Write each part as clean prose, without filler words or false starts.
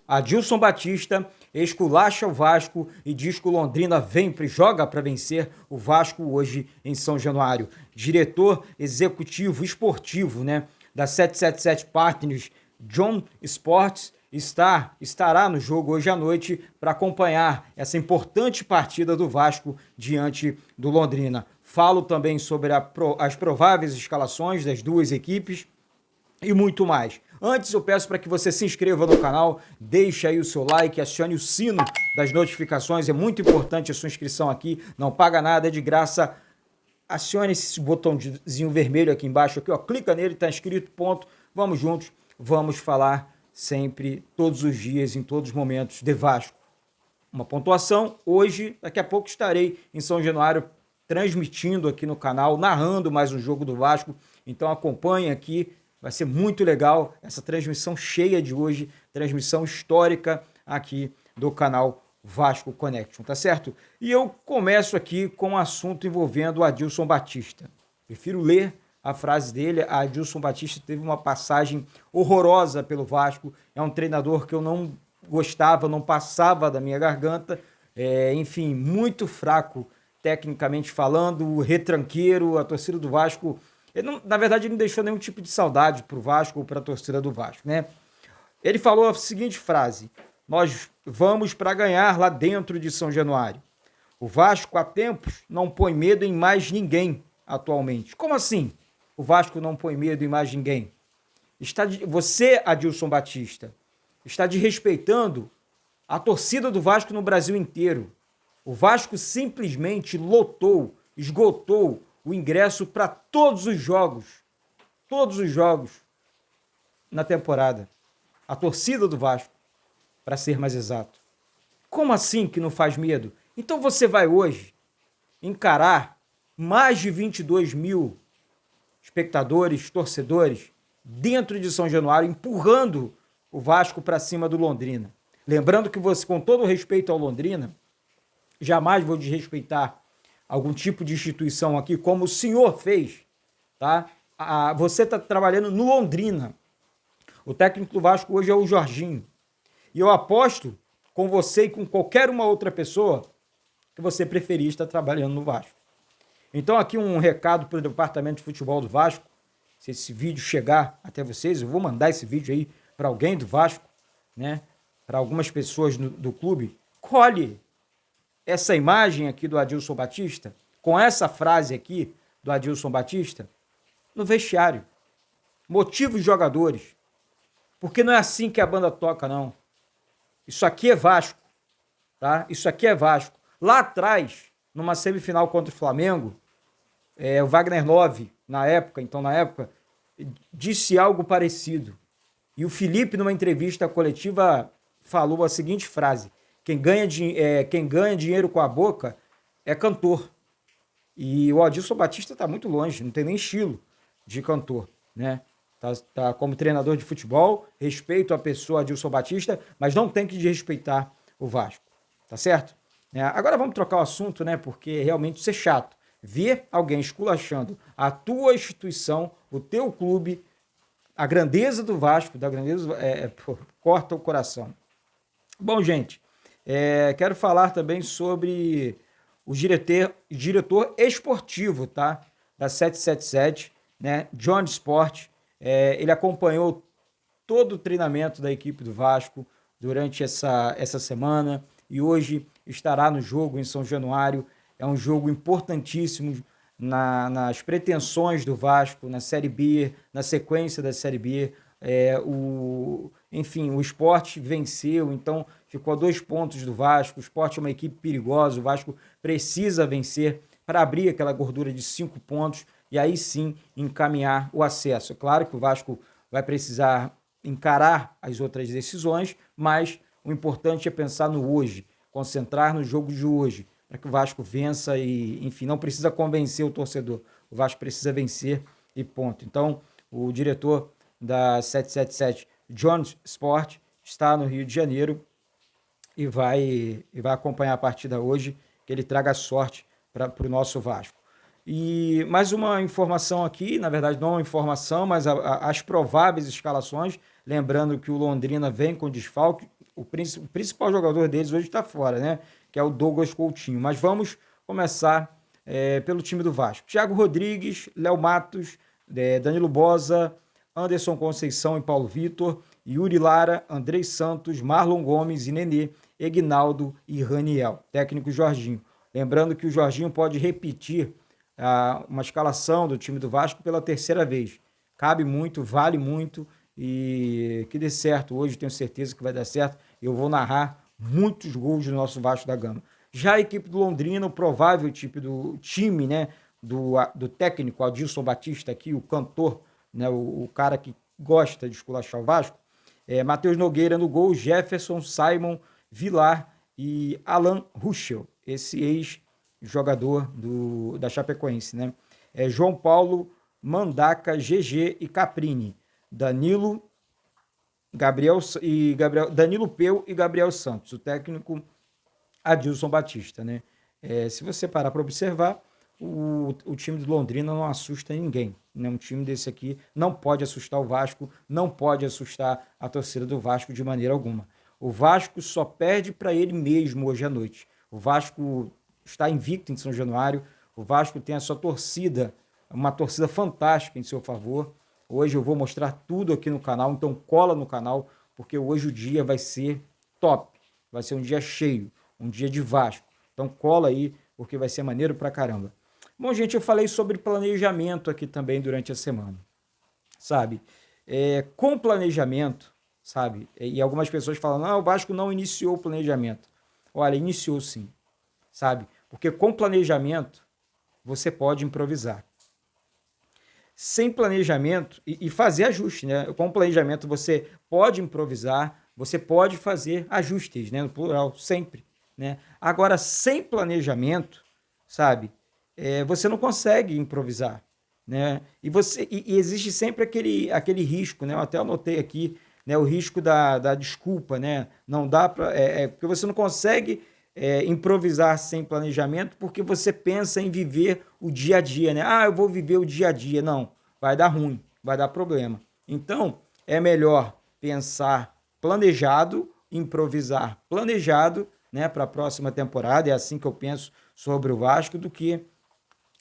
Adilson Batista esculacha o Vasco e diz que o Londrina joga para vencer o Vasco hoje em São Januário. Diretor executivo esportivo, da 777 Partners, John Sports, estará no jogo hoje à noite para acompanhar essa importante partida do Vasco diante do Londrina. Falo também sobre as prováveis escalações das duas equipes e muito mais. Antes eu peço para que você se inscreva no canal, deixe aí o seu like, acione o sino das notificações, é muito importante a sua inscrição aqui, não paga nada, é de graça. Acione esse botãozinho vermelho aqui embaixo, aqui, ó, clica nele, está escrito, ponto. Vamos juntos, vamos falar sempre, todos os dias, em todos os momentos de Vasco. Uma pontuação, hoje, daqui a pouco estarei em São Januário transmitindo aqui no canal, narrando mais um jogo do Vasco, então acompanhe aqui. Vai ser muito legal essa transmissão cheia de hoje, transmissão histórica aqui do canal Vasco Connection, tá certo? E eu começo aqui com um assunto envolvendo o Adilson Batista. Prefiro ler a frase dele. A Adilson Batista teve uma passagem horrorosa pelo Vasco, é um treinador que eu não gostava, não passava da minha garganta, enfim, muito fraco tecnicamente falando, retranqueiro, a torcida do Vasco... na verdade, ele não deixou nenhum tipo de saudade para o Vasco ou para a torcida do Vasco, Ele falou a seguinte frase: nós vamos para ganhar lá dentro de São Januário. O Vasco, há tempos, não põe medo em mais ninguém atualmente. Como assim? O Vasco não põe medo em mais ninguém? Você, Adilson Batista, está desrespeitando a torcida do Vasco no Brasil inteiro. O Vasco simplesmente esgotou o ingresso para todos os jogos na temporada. A torcida do Vasco, para ser mais exato. Como assim que não faz medo? Então você vai hoje encarar mais de 22 mil espectadores, torcedores, dentro de São Januário, empurrando o Vasco para cima do Londrina. Lembrando que você, com todo o respeito ao Londrina, jamais vou desrespeitar algum tipo de instituição aqui, como o senhor fez, tá? Você está trabalhando no Londrina. O técnico do Vasco hoje é o Jorginho. E eu aposto com você e com qualquer uma outra pessoa que você preferir estar trabalhando no Vasco. Então aqui um recado para o departamento de futebol do Vasco. Se esse vídeo chegar até vocês, eu vou mandar esse vídeo aí para alguém do Vasco, para algumas pessoas do clube. Colhe essa imagem aqui do Adilson Batista, com essa frase aqui do Adilson Batista, no vestiário. Motiva os jogadores. Porque não é assim que a banda toca, não. Isso aqui é Vasco, tá? Isso aqui é Vasco. Lá atrás, numa semifinal contra o Flamengo, o Wagner Love, na época, disse algo parecido. E o Felipe, numa entrevista coletiva, falou a seguinte frase: quem ganha dinheiro com a boca é cantor. E o Adilson Batista está muito longe, não tem nem estilo de cantor, Tá como treinador de futebol, respeito a pessoa Adilson Batista, mas não tem que desrespeitar o Vasco, tá certo? Agora vamos trocar o assunto, porque realmente isso é chato. Ver alguém esculachando a tua instituição, o teu clube, a grandeza do Vasco, corta o coração. Bom, gente, quero falar também sobre o diretor esportivo, tá? Da 777, John Sport. Ele acompanhou todo o treinamento da equipe do Vasco durante essa semana e hoje estará no jogo em São Januário. É um jogo importantíssimo nas pretensões do Vasco, na Série B, na sequência da Série B. Enfim, o Sport venceu, então ficou a 2 pontos do Vasco. O Sport é uma equipe perigosa, o Vasco precisa vencer para abrir aquela gordura de 5 pontos e aí sim encaminhar o acesso. É claro que o Vasco vai precisar encarar as outras decisões, mas o importante é pensar no hoje, concentrar no jogo de hoje, para que o Vasco vença e, enfim, não precisa convencer o torcedor. O Vasco precisa vencer e ponto. Então, o diretor da 777, John Sport, está no Rio de Janeiro e vai acompanhar a partida hoje, que ele traga sorte para o nosso Vasco. E mais uma informação aqui, na verdade não uma informação, mas as prováveis escalações, lembrando que o Londrina vem com desfalque, o principal jogador deles hoje está fora, né? Que é o Douglas Coutinho. Mas vamos começar pelo time do Vasco. Thiago Rodrigues, Léo Matos, Danilo Boza, Anderson Conceição e Paulo Vitor, Yuri Lara, Andrei Santos, Marlon Gomes e Nenê, Egnaldo e Raniel. Técnico Jorginho. Lembrando que o Jorginho pode repetir uma escalação do time do Vasco pela terceira vez. Cabe muito, vale muito e que dê certo. Hoje tenho certeza que vai dar certo. Eu vou narrar muitos gols do nosso Vasco da Gama. Já a equipe do Londrina, o provável time, né, do técnico Adilson Batista aqui, o cantor, né, o cara que gosta de esculachar o Vasco, Matheus Nogueira no gol, Jefferson, Simon, Vilar e Alan Ruschel, esse ex-jogador da Chapecoense, né? João Paulo, Mandaca, GG e Caprini, Danilo Peu e Gabriel Santos, o técnico Adilson Batista, né? Se você parar para observar, o time do Londrina não assusta ninguém, né? Um time desse aqui não pode assustar o Vasco, não pode assustar a torcida do Vasco de maneira alguma. O Vasco só perde para ele mesmo hoje à noite. O Vasco está invicto em São Januário, o Vasco tem a sua torcida, uma torcida fantástica em seu favor. Hoje eu vou mostrar tudo aqui no canal, então cola no canal, porque hoje o dia vai ser top, vai ser um dia cheio, um dia de Vasco. Então cola aí, porque vai ser maneiro pra caramba. Bom, gente, eu falei sobre planejamento aqui também durante a semana, sabe? Com planejamento, sabe? E algumas pessoas falam, o Vasco não iniciou o planejamento. Olha, iniciou sim, sabe? Porque com planejamento, você pode improvisar. Sem planejamento, e fazer ajuste, né? Com planejamento, você pode improvisar, você pode fazer ajustes, né? No plural, sempre, né? Agora, sem planejamento, sabe? Você não consegue improvisar, né? E existe sempre aquele risco, né? Eu até anotei aqui, né? O risco da desculpa, né? Não dá para... porque você não consegue improvisar sem planejamento porque você pensa em viver o dia a dia, né? Eu vou viver o dia a dia. Não, vai dar ruim, vai dar problema. Então, é melhor pensar planejado, improvisar planejado, né? Para a próxima temporada, é assim que eu penso sobre o Vasco, do que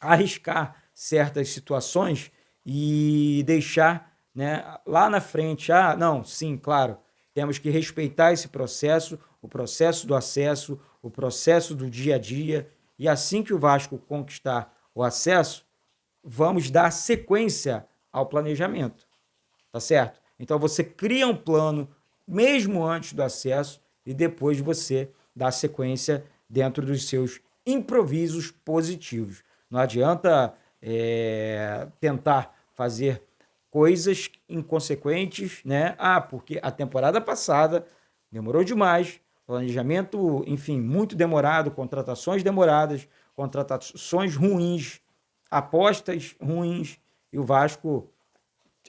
arriscar certas situações e deixar, né, lá na frente, não, sim, claro, temos que respeitar esse processo, o processo do acesso, o processo do dia a dia, e assim que o Vasco conquistar o acesso, vamos dar sequência ao planejamento, tá certo? Então você cria um plano mesmo antes do acesso e depois você dá sequência dentro dos seus improvisos positivos. Não adianta tentar fazer coisas inconsequentes, né? Porque a temporada passada demorou demais, planejamento, enfim, muito demorado, contratações demoradas, contratações ruins, apostas ruins, e o Vasco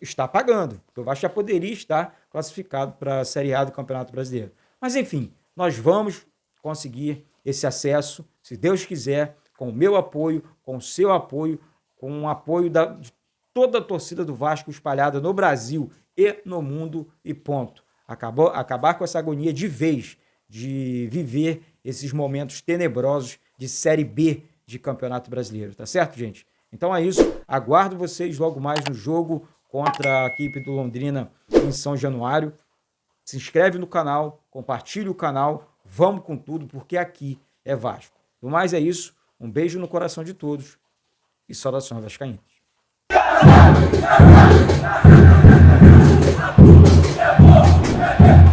está pagando, porque o Vasco já poderia estar classificado para a Série A do Campeonato Brasileiro. Mas, enfim, nós vamos conseguir esse acesso, se Deus quiser, com o meu apoio, com o seu apoio, com o apoio de toda a torcida do Vasco espalhada no Brasil e no mundo, e ponto. Acabar com essa agonia de vez, de viver esses momentos tenebrosos de Série B de Campeonato Brasileiro, tá certo, gente? Então é isso, aguardo vocês logo mais no jogo contra a equipe do Londrina em São Januário. Se inscreve no canal, compartilhe o canal, vamos com tudo, porque aqui é Vasco. No mais é isso, um beijo no coração de todos e saudações vascaínas. É bom,